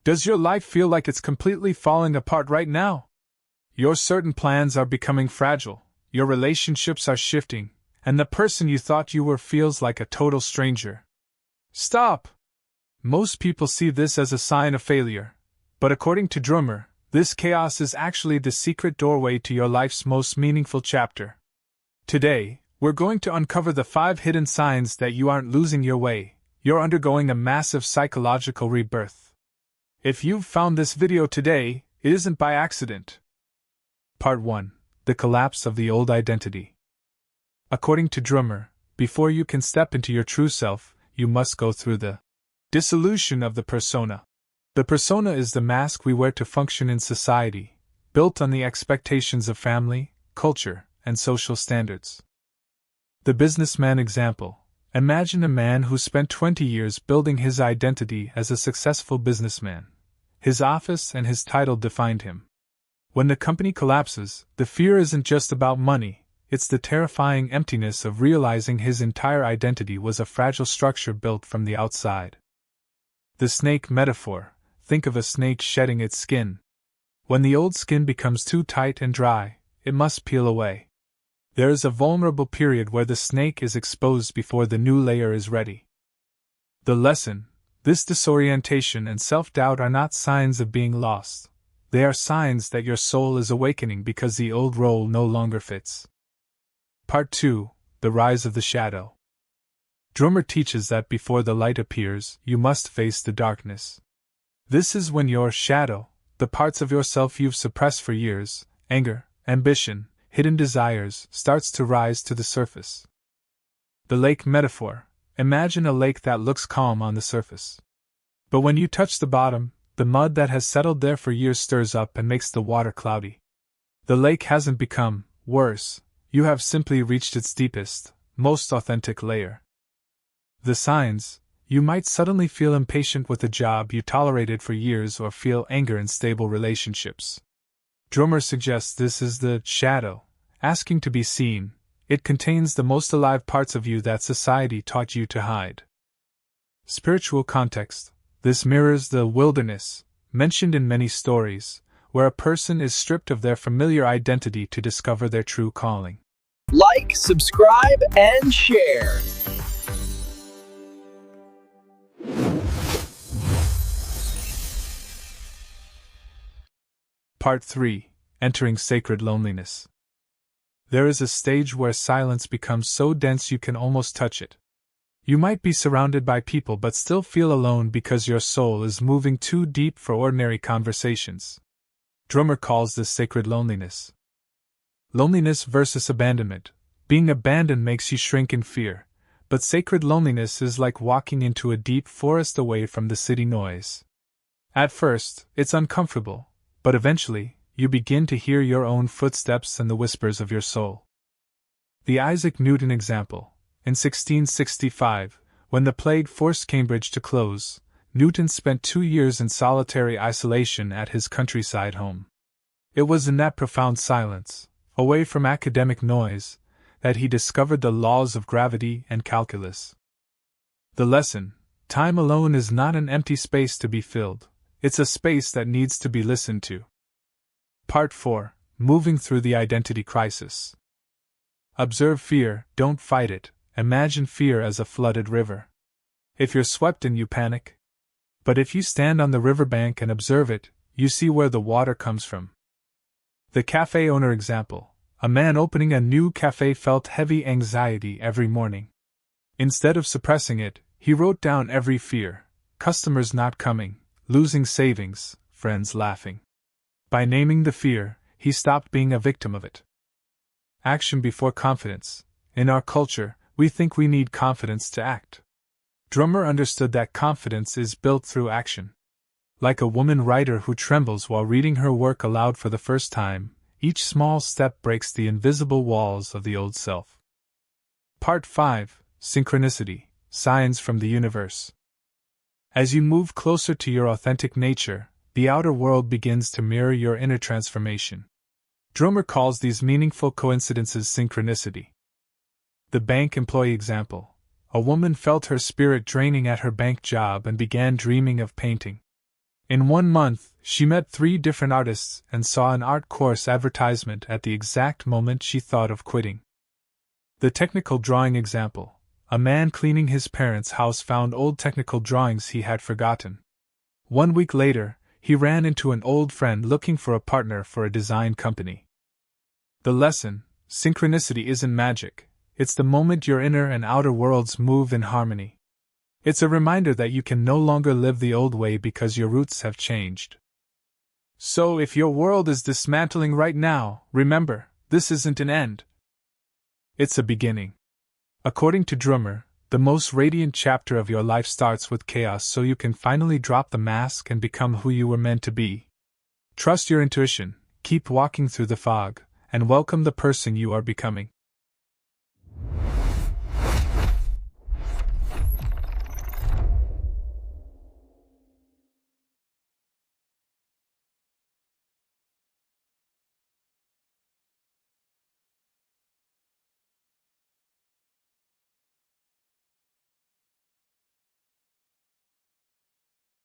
Does your life feel like it's completely falling apart right now? Your certain plans are becoming fragile, your relationships are shifting, and the person you thought you were feels like a total stranger. Stop! Most people see this as a sign of failure, but according to Droomer, this chaos is actually the secret doorway to your life's most meaningful chapter. Today, we're going to uncover the 5 hidden signs that you aren't losing your way, you're undergoing a massive psychological rebirth. If you've found this video today, it isn't by accident. Part 1. The Collapse of the Old Identity. According to Droomer, before you can step into your true self, you must go through the dissolution of the persona. The persona is the mask we wear to function in society, built on the expectations of family, culture, and social standards. The businessman example. Imagine a man who spent 20 years building his identity as a successful businessman. His office and his title defined him. When the company collapses, the fear isn't just about money, it's the terrifying emptiness of realizing his entire identity was a fragile structure built from the outside. The snake metaphor. Think of a snake shedding its skin. When the old skin becomes too tight and dry, it must peel away. There is a vulnerable period where the snake is exposed before the new layer is ready. The lesson: this disorientation and self-doubt are not signs of being lost. They are signs that your soul is awakening because the old role no longer fits. Part 2. The Rise of the Shadow. Droomer teaches that before the light appears, you must face the darkness. This is when your shadow, the parts of yourself you've suppressed for years, anger, ambition, hidden desires, starts to rise to the surface. The lake metaphor. Imagine a lake that looks calm on the surface. But when you touch the bottom, the mud that has settled there for years stirs up and makes the water cloudy. The lake hasn't become worse, you have simply reached its deepest, most authentic layer. The signs: you might suddenly feel impatient with a job you tolerated for years or feel anger in stable relationships. Droomer suggests this is the shadow, asking to be seen. It contains the most alive parts of you that society taught you to hide. Spiritual context. This mirrors the wilderness, mentioned in many stories, where a person is stripped of their familiar identity to discover their true calling. Like, subscribe, and share. Part 3. Entering Sacred Loneliness. There is a stage where silence becomes so dense you can almost touch it. You might be surrounded by people but still feel alone because your soul is moving too deep for ordinary conversations. Droomer calls this sacred loneliness. Loneliness versus abandonment. Being abandoned makes you shrink in fear, but sacred loneliness is like walking into a deep forest away from the city noise. At first, it's uncomfortable, but eventually, you begin to hear your own footsteps and the whispers of your soul. The Isaac Newton example. In 1665, when the plague forced Cambridge to close, Newton spent 2 years in solitary isolation at his countryside home. It was in that profound silence, away from academic noise, that he discovered the laws of gravity and calculus. The lesson: time alone is not an empty space to be filled, it's a space that needs to be listened to. Part 4. Moving through the identity crisis. Observe fear, don't fight it. Imagine fear as a flooded river. If you're swept in, you panic. But if you stand on the riverbank and observe it, you see where the water comes from. The cafe owner example. A man opening a new cafe felt heavy anxiety every morning. Instead of suppressing it, he wrote down every fear: customers not coming, losing savings, friends laughing. By naming the fear, he stopped being a victim of it. Action before confidence. In our culture, we think we need confidence to act. Droomer understood that confidence is built through action. Like a woman writer who trembles while reading her work aloud for the first time, each small step breaks the invisible walls of the old self. Part 5. Synchronicity. Signs from the universe. As you move closer to your authentic nature, the outer world begins to mirror your inner transformation. Droomer calls these meaningful coincidences synchronicity. The bank employee example. A woman felt her spirit draining at her bank job and began dreaming of painting. In 1 month, she met 3 different artists and saw an art course advertisement at the exact moment she thought of quitting. The technical drawing example: a man cleaning his parents' house found old technical drawings he had forgotten. 1 week later, he ran into an old friend looking for a partner for a design company. The lesson: synchronicity isn't magic, it's the moment your inner and outer worlds move in harmony. It's a reminder that you can no longer live the old way because your roots have changed. So if your world is dismantling right now, remember, this isn't an end. It's a beginning. According to Droomer, the most radiant chapter of your life starts with chaos so you can finally drop the mask and become who you were meant to be. Trust your intuition, keep walking through the fog, and welcome the person you are becoming.